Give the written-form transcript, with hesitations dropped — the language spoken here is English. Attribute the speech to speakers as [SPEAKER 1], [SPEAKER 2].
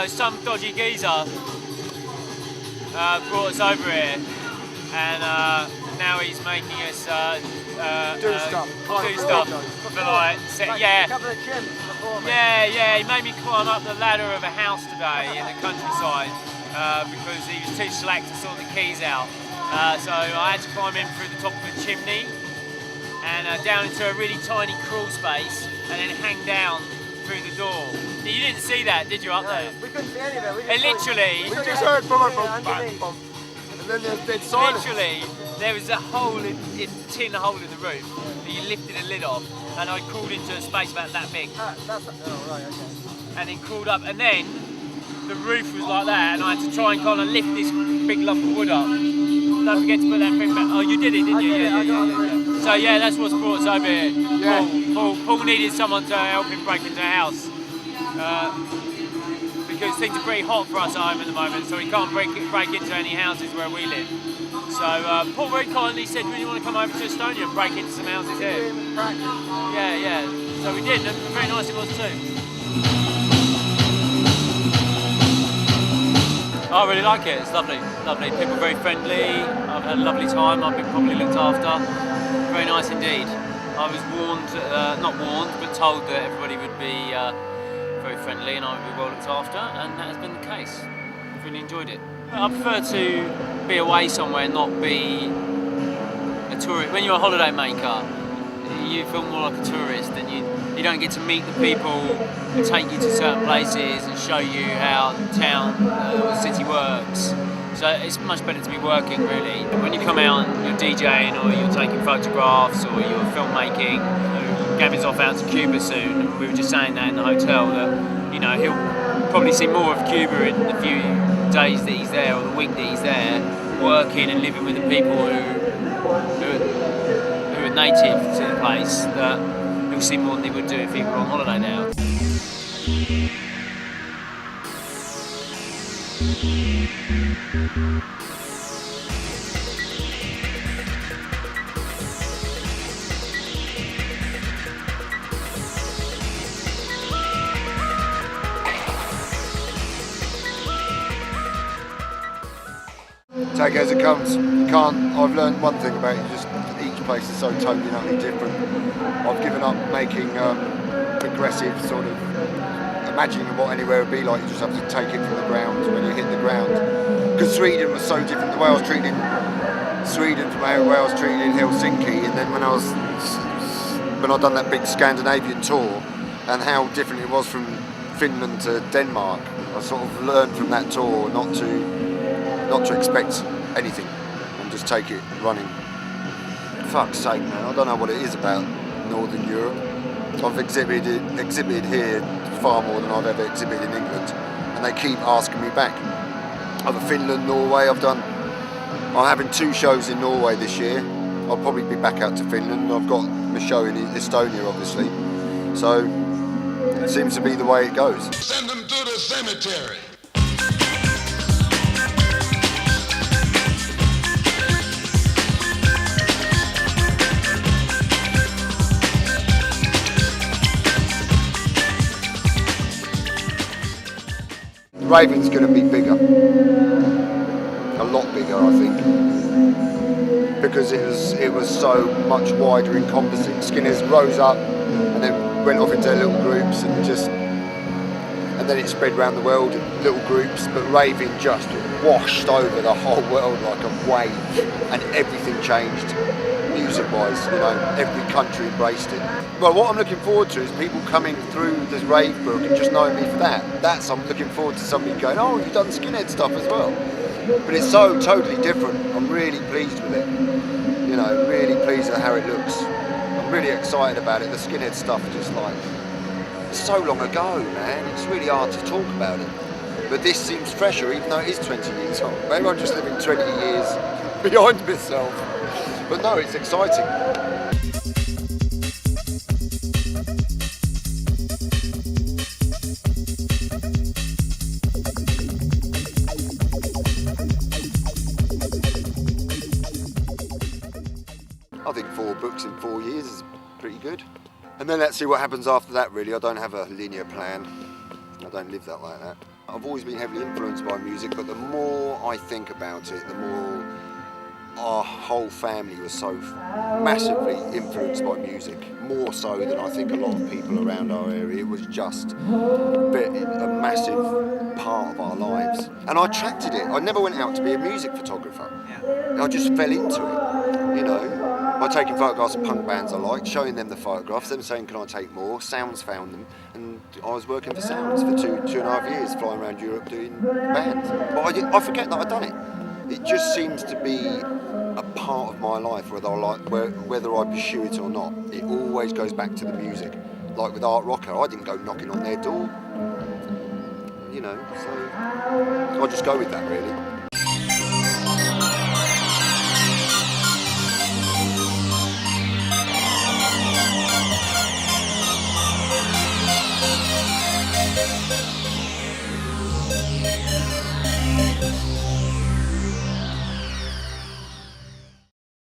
[SPEAKER 1] Some dodgy geezer brought us over here, and now he's making us
[SPEAKER 2] do stuff
[SPEAKER 1] for like, yeah, he made me climb up the ladder of a house today in the countryside because he was too slack to sort the keys out. So I had to climb in through the top of a chimney and down into a really tiny crawl space, and then hang down through the door. You didn't see that, did you, up there?
[SPEAKER 2] We couldn't see any of it.
[SPEAKER 1] We
[SPEAKER 2] just heard bang, bang, and then there's dead silence.
[SPEAKER 1] Literally, there was a hole, tin hole in the roof that you lifted a lid off, and I crawled into a space about that big.
[SPEAKER 2] Oh, right, okay.
[SPEAKER 1] And then crawled up, and then the roof was like that, and I had to try and kind of lift this big lump of wood up. Don't forget to put that thing back. Oh, you did it, didn't you? Yeah. So yeah, that's what's brought us over here. Yeah. Paul needed someone to help him break into a house. Because things are pretty hot for us at home at the moment, so we can't break into any houses where we live. So Paul very kindly said, "Do you want to come over to Estonia and break into some houses here?" Yeah. So we did, and very nice it was too. I really like it. It's lovely. People are very friendly. I've had a lovely time. I've been properly looked after. Very nice indeed. I was warned, not warned, but told that everybody would be very friendly and I would be well looked after, and that has been the case. I've really enjoyed it. I prefer to be away somewhere, not be a tourist. When you're a holiday maker, you feel more like a tourist, and you don't get to meet the people who take you to certain places and show you how the town or the city works. So it's much better to be working, really. When you come out and you're DJing or you're taking photographs or you're filmmaking, Gavin's off out to Cuba soon, and we were just saying that in the hotel that, you know, he'll probably see more of Cuba in the few days that he's there or the week that he's there, working and living with the people who are native to the place, that he'll see more than he would do if he were on holiday now.
[SPEAKER 2] Take it as it comes. You can't. I've learned one thing about it. Just each place is so totally and utterly different. I've given up making progressive sort of imagining what anywhere would be like. You just have to take it from the ground when you hit the ground. Because Sweden was so different. The way I was treated in Sweden from the way I was treated in Helsinki, and then when I'd done that big Scandinavian tour, and how different it was from Finland to Denmark. I sort of learned from that tour not to expect anything and just take it running. Fuck's sake, man, I don't know what it is about Northern Europe. I've exhibited here far more than I've ever exhibited in England, and they keep asking me back. Over Finland, Norway, I'm having 2 shows in Norway this year. I'll probably be back out to Finland. I've got my show in Estonia, obviously. So it seems to be the way it goes.
[SPEAKER 3] Send them to the cemetery.
[SPEAKER 2] Raven's going to be bigger, a lot bigger, I think, because it was so much wider encompassing. Skinner's rose up and then went off into little groups and then it spread around the world in little groups. But Raven just washed over the whole world like a wave, and everything changed music-wise. You know, every country embraced it. Well, what I'm looking forward to is people coming through this rave book and just knowing me for that. I'm looking forward to somebody going, "Oh, you've done skinhead stuff as well." But it's so totally different. I'm really pleased with it. You know, really pleased at how it looks. I'm really excited about it. The skinhead stuff just like It's so long ago, man. It's really hard to talk about it. But this seems fresher, even though it is 20 years old. Maybe I'm just living 20 years behind myself. But no, it's exciting. I think 4 books in 4 years is pretty good. And then let's see what happens after that, really. I don't have a linear plan. I don't live that like that. I've always been heavily influenced by music, but the more I think about it, the more our whole family was so massively influenced by music. More so than I think a lot of people around our area. It was just a massive part of our lives. And I attracted it. I never went out to be a music photographer. I just fell into it, you know. By taking photographs of punk bands I liked, showing them the photographs, them saying, can I take more? Sounds found them, and I was working for Sounds for two and a half years, flying around Europe doing bands. But I forget that I'd done it. It just seems to be a part of my life, whether I pursue it or not. It always goes back to the music. Like with Art Rocker, I didn't go knocking on their door, you know, so I just go with that, really.